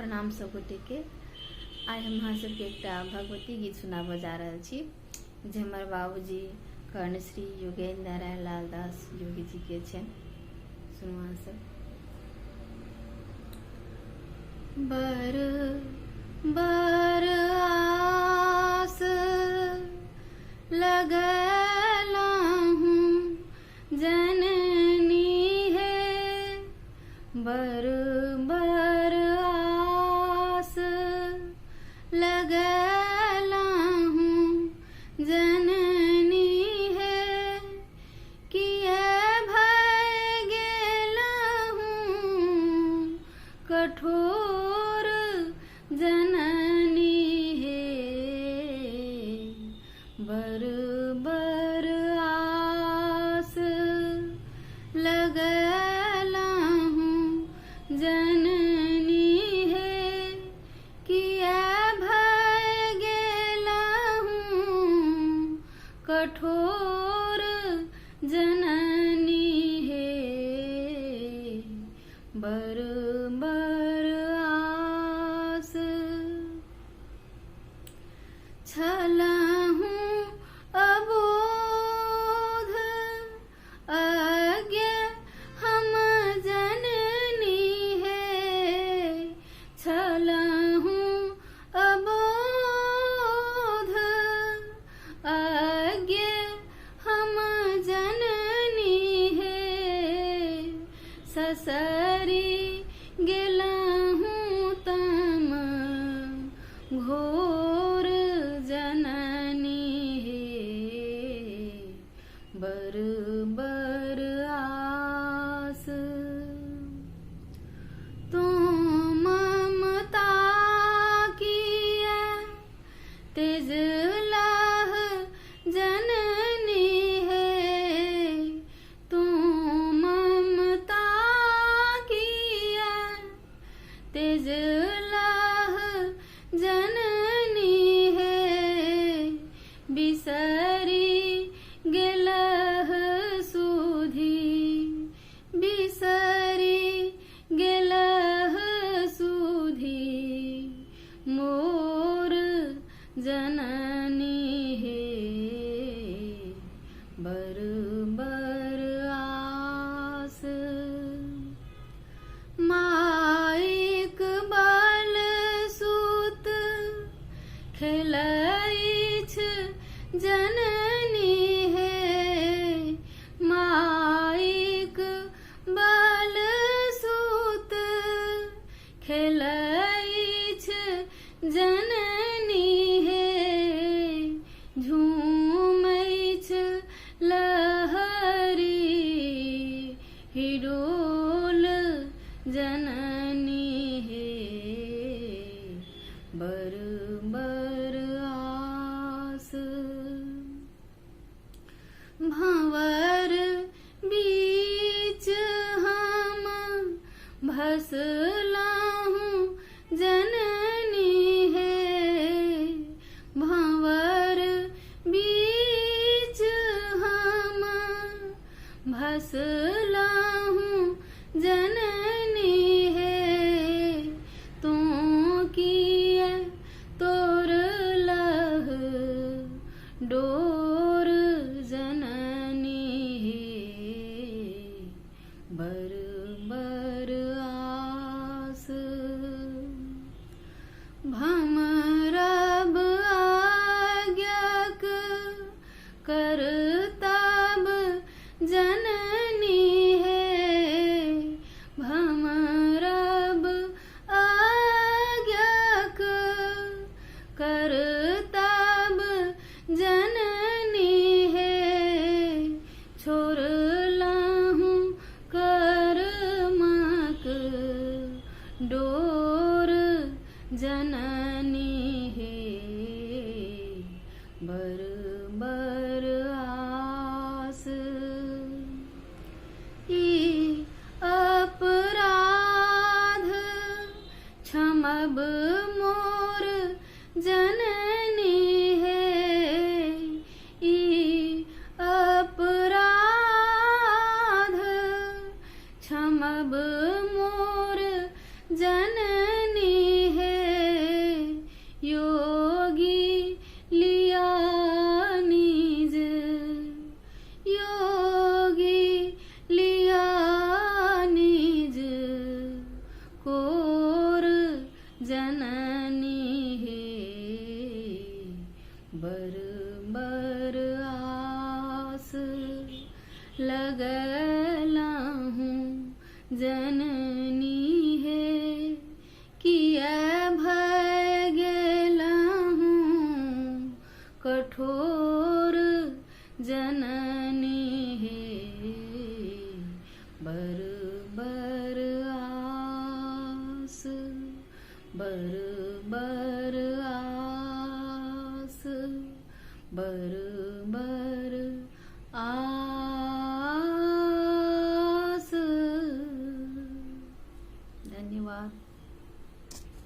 प्रणाम सब गोटे के। आज हम अहाँ सबके एकटा भगवती गीत सुनाबऽ जा रहल छी जे हमर बाबूजी कर्णश्री योगेन्द्र नारायण लाल दास योगी जी के छनि। सुनू अहाँ सब। बर बर आस लगलहूँ जननी है, बर बर आस लगलहूँ जननी है, किए भय गेलहूँ कठोर जननी है, बर बर आस लगलहूँ जननी है, किए भय गेलहूँ कठोर जननी है, बर बर आस छलहूँ अबोध अज्ञ हम जननी है, छलहूँ अबोध अज्ञ हम जननी है, ससरी गेलहूँ तम घोर जननी है, बर बर आस तुम ममता किए तेज लह जननी है, तुम ममता किए तेज लह जननी है, बिसरी गेलह सुधी, बिसरी गेलह सुधी मोर जननी है, बर बर आस माइक बल सूत खेलैछ जननी है, माइक बल सूत खेलैछ जननी है, झूमैछ लहरी हिडोल जननी है, बर बर आस भंवर बीच हम भसलहूँ जननी है, भंवर बीच हम भसलहूँ जननी है, तू किए तोर लह डोर जननी है, बर बर आस भमरब आज्ञक करतब जननी है, भमरब आज्ञक करतब जननी है, छोड़लहूँ कर्मक डोर जननी है, बर बर आस ई अपराध क्षमब मोर जननी है, ई अपराध क्षमब मोर जननी बर आस, बर आस। धन्यवाद।